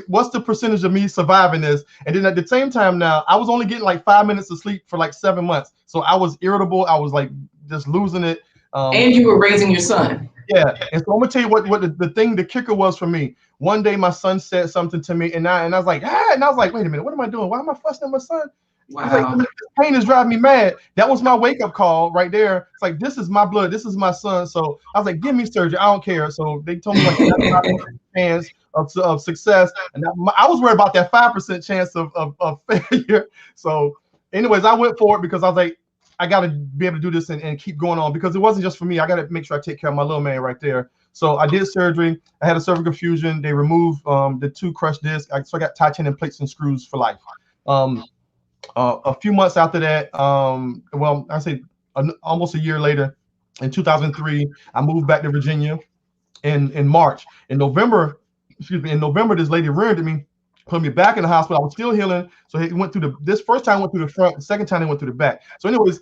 what's the percentage of me surviving this? And then at the same time now, I was only getting like 5 minutes of sleep for like 7 months. So I was irritable. I was like just losing it. And you were raising your son. Yeah, and so I'm gonna tell you what the kicker was for me. One day my son said something to me, and I was like, and I was like, wait a minute, what am I doing? Why am I fussing at my son? Wow. I was like, this pain is driving me mad. That was my wake up call right there. It's like, this is my blood, this is my son. So I was like, give me surgery, I don't care. So they told me like chance of success, and I was worried about that 5% chance of failure. So, anyways, I went for it because I was like, I got to be able to do this and keep going on, because it wasn't just for me. I got to make sure I take care of my little man right there. So I did surgery. I had a cervical fusion. They removed the 2 crushed discs. So I got titanium plates and screws for life. A few months after that, well, I say almost a year later, in 2003, I moved back to Virginia in March. In November, this lady rear-ended me put me back in the hospital. I was still healing. So he went through this first time went through the front, the second time he went through the back. So anyways,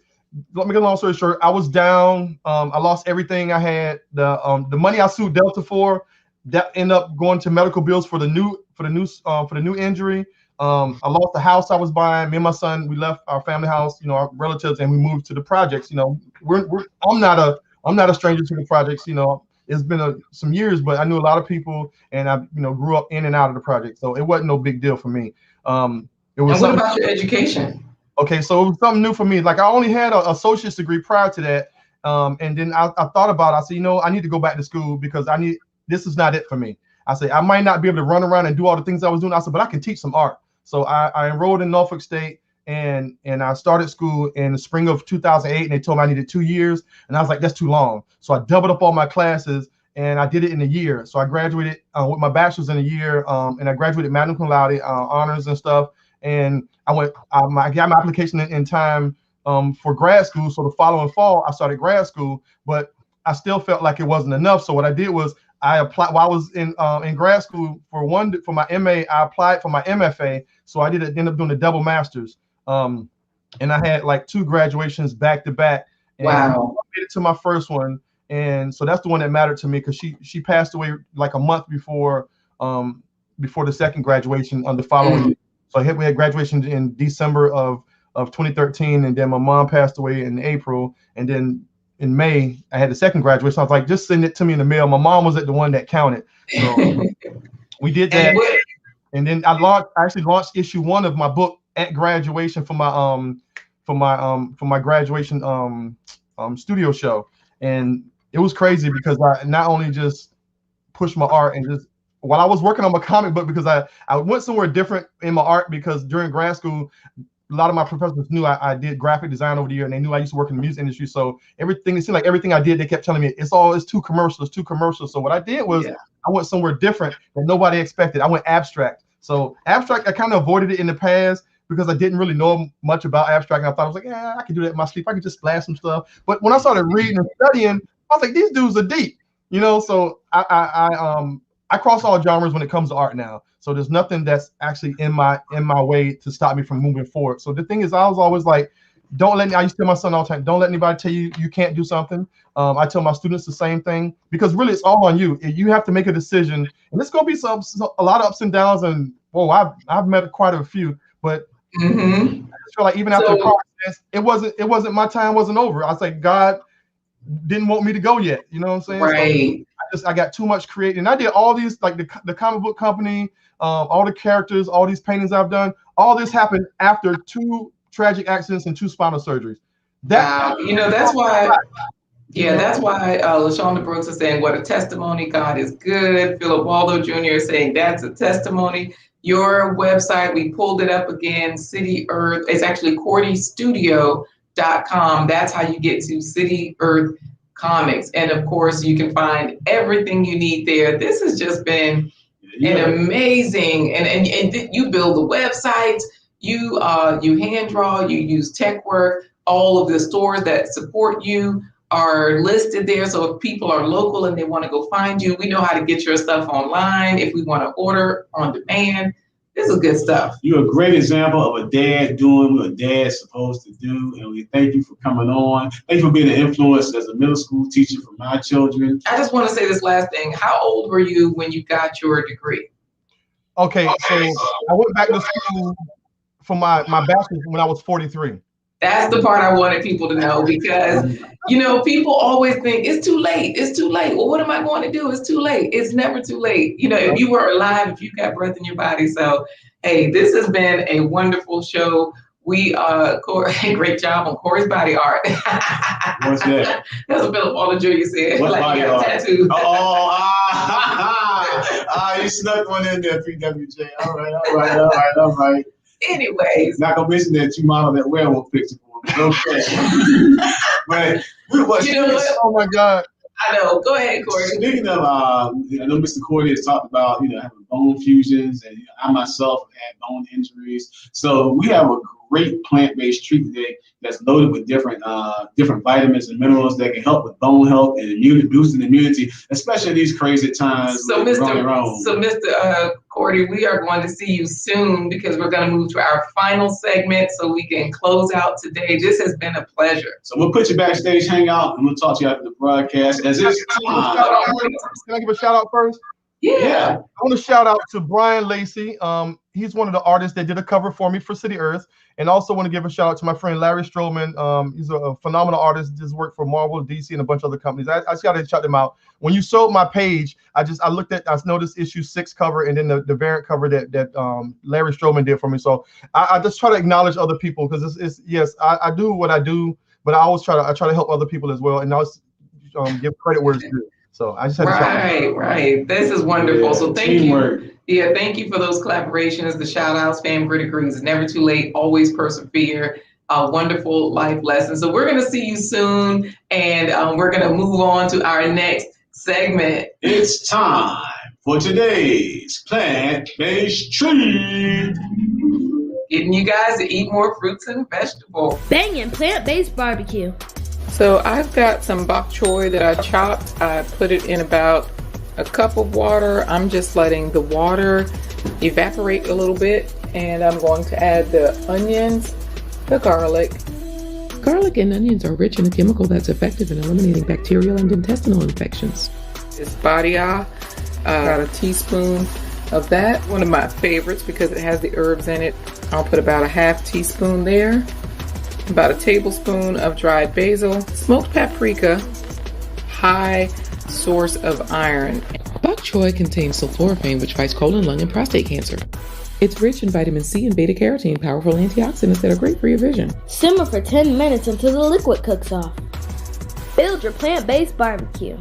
let me get a long story short. I was down. I lost everything I had. The money I sued Delta for, that ended up going to medical bills for the new injury. I lost the house I was buying. Me and my son, we left our family house, our relatives, and we moved to the projects. I'm not a stranger to the projects. It's been some years, but I knew a lot of people, and I grew up in and out of the project, so it wasn't no big deal for me. It was. And what about your education? Okay, so it was something new for me. Like I only had an associate's degree prior to that, and then I thought about it. I said, I need to go back to school because this is not it for me. I said I might not be able to run around and do all the things I was doing. I said, but I can teach some art. So I enrolled in Norfolk State, and I started school in the spring of 2008, and they told me I needed 2 years, and I was like, that's too long. So I doubled up all my classes, and I did it in a year. So I graduated with my bachelor's in a year, and I graduated magna cum laude, honors and stuff. And I got my application in time for grad school. So the following fall, I started grad school, but I still felt like it wasn't enough. So what I did was I applied while I was in grad school for my MA. I applied for my MFA. So I ended up doing a double master's. And I had like 2 graduations back to back. And wow. I made it to my first one. And so that's the one that mattered to me because she passed away like a month before the second graduation on the following year. So we had graduation in December of 2013, and then my mom passed away in April, and then in May I had the second graduation. I was like, just send it to me in the mail. My mom was the one that counted. So we did that, and then I actually launched issue 1 of my book at graduation for my graduation studio show, and it was crazy because I not only just pushed my art and just while I was working on my comic book, because I went somewhere different in my art, because during grad school, a lot of my professors knew I did graphic design over the year, and they knew I used to work in the music industry. So it seemed like everything I did, they kept telling me it's too commercial, it's too commercial. So what I did was I went somewhere different that nobody expected. I went abstract. So abstract, I kind of avoided it in the past because I didn't really know much about abstract. And I thought I was like, yeah, I can do that in my sleep. I can just splash some stuff. But when I started reading and studying, I was like, these dudes are deep, So I cross all genres when it comes to art now. So there's nothing that's actually in my way to stop me from moving forward. So the thing is, I was always like, I used to tell my son all the time, don't let anybody tell you you can't do something. I tell my students the same thing, because really it's all on you. You have to make a decision, and it's going to be a lot of ups and downs. And I've met quite a few, but I just feel like even after the process, it wasn't my time wasn't over. I was like, God didn't want me to go yet. You know what I'm saying? Right. So I got too much creating. And I did all these, like the comic book company, all the characters, all these paintings I've done. All this happened after 2 tragic accidents and 2 spinal surgeries. Wow. That's why. Yeah, that's why LaShonda Brooks is saying, what a testimony. God is good. Philip Waldo Jr. is saying, that's a testimony. Your website, we pulled it up again, City Earth. It's actually CordyStudio.com. That's how you get to City Earth Comics. And of course, you can find everything you need there. This has just been an amazing, and you build the websites, you hand draw, you use tech work, all of the stores that support you are listed there. So if people are local and they want to go find you, we know how to get your stuff online. If we want to order on demand, this is good stuff. You're a great example of a dad doing what a dad's supposed to do. And we thank you for coming on. Thank you for being an influence as a middle school teacher for my children. I just want to say this last thing. How old were you when you got your degree? Okay, so I went back to school for my bachelor's when I was 43. That's the part I wanted people to know, because, people always think it's too late. It's too late. Well, what am I going to do? It's too late. It's never too late. If you were alive, if you got breath in your body. So, hey, this has been a wonderful show. We great job on Corey's body art. What's that? That's what Philip Waldo Jr. said. What's like body you got art? a tattoo. You snuck one in there, PWJ. All right. Anyways. Not gonna mention that you modeled that werewolf picture for me. Okay. But what? Oh my God. I know. Go ahead, Corey. Speaking of, I know Mr. Cordy has talked about, having bone fusions, and I myself have had bone injuries. So we have a great plant-based treat today that's loaded with different vitamins and minerals that can help with bone health and boosting immunity, especially in these crazy times. So, Mr. Cordy, we are going to see you soon because we're going to move to our final segment so we can close out today. This has been a pleasure. So we'll put you backstage, hang out, and we'll talk to you after the broadcast. As it's time. Can I give a shout out first? Yeah. I want to shout out to Brian Lacey. He's one of the artists that did a cover for me for City Earth. And also want to give a shout out to my friend Larry Stroman. He's a phenomenal artist. Just worked for Marvel, DC, and a bunch of other companies. I just got to shout them out. When you sold my page, I noticed issue 6 cover and then the variant cover that Larry Stroman did for me. So I just try to acknowledge other people because yes, I do what I do, but I always try to help other people as well. And I always give credit where it's due. So I just had to right. This is wonderful. Yeah, so thank teamwork. you. Yeah, thank you for those collaborations, the shout outs, Fam Grit agrees. It's never too late, always persevere. Wonderful life lessons. So we're going to see you soon, and we're going to move on to our next segment. It's time for today's plant-based treat. Getting you guys to eat more fruits and vegetables. Banging plant-based barbecue. So I've got some bok choy that I chopped. I put it in about a cup of water. I'm just letting the water evaporate a little bit, and I'm going to add the onions, the garlic. Garlic and onions are rich in a chemical that's effective in eliminating bacterial and intestinal infections. This badia, about a teaspoon of that. One of my favorites because it has the herbs in it. I'll put about a half teaspoon there. About a tablespoon of dried basil, smoked paprika, high source of iron. Bok choy contains sulforaphane, which fights colon, lung, and prostate cancer. It's rich in vitamin C and beta carotene, powerful antioxidants that are great for your vision. Simmer for 10 minutes until the liquid cooks off. Build your plant-based barbecue.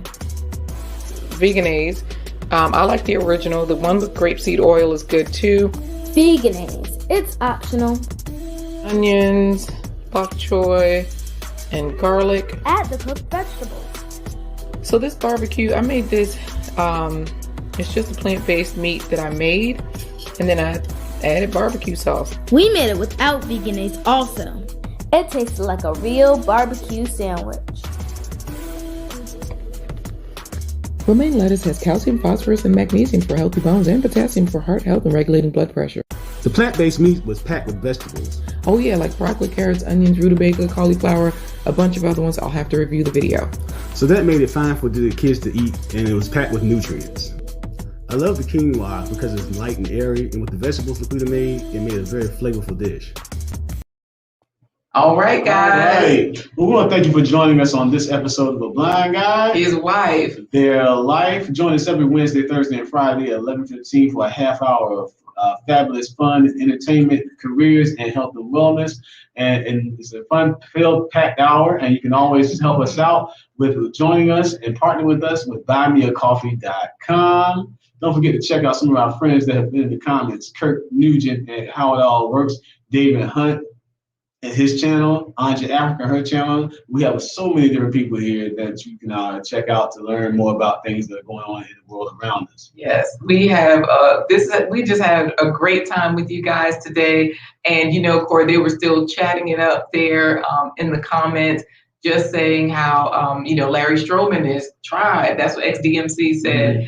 Veganese. I like the original. The one with grapeseed oil is good too. Veganese. It's optional. Onions, bok choy, and garlic. Add the cooked vegetables. So this barbecue, I made this, it's just a plant-based meat that I made, and then I added barbecue sauce. We made it without Veganese also. It tasted like a real barbecue sandwich. Romaine lettuce has calcium, phosphorus, and magnesium for healthy bones and potassium for heart health and regulating blood pressure. The plant-based meat was packed with vegetables. Oh yeah, like broccoli, carrots, onions, rutabaga, cauliflower, a bunch of other ones. I'll have to review the video. So that made it fine for the kids to eat, and it was packed with nutrients. I love the quinoa because it's light and airy, and with the vegetables LaQuita made, it made a very flavorful dish. All right, guys. All right. Well, we want to thank you for joining us on this episode of The Blind Guy. His wife. Their life. Join us every Wednesday, Thursday, and Friday at 11:15 for a half hour of fabulous fun and entertainment, careers, and health and wellness. And it's a fun-filled, packed hour, and you can always help us out with joining us and partner with us with buymeacoffee.com. Don't forget to check out some of our friends that have been in the comments. Kirk Nugent and How It All Works, David Hunt and his channel, Anja Africa, her channel. We have so many different people here that you can check out to learn more about things that are going on in the world around us. Yes, we have we just had a great time with you guys today. And you know, Corey, they were still chatting it up there in the comments, just saying how Larry Stroman is tried. That's what XDMC said.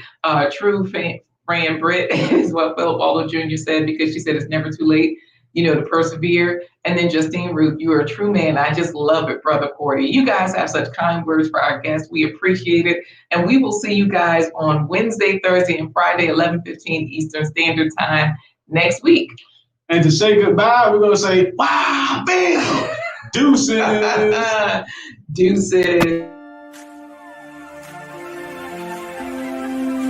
True Fran Britt is what Philip Waldo Jr. said, because she said it's never too late, to persevere. And then Justine Ruth, you are a true man. I just love it, Brother Cordy. You guys have such kind words for our guests. We appreciate it. And we will see you guys on Wednesday, Thursday, and Friday, 11:15 Eastern Standard Time next week. And to say goodbye, we're going to say, wow, bam, deuces. Deuces.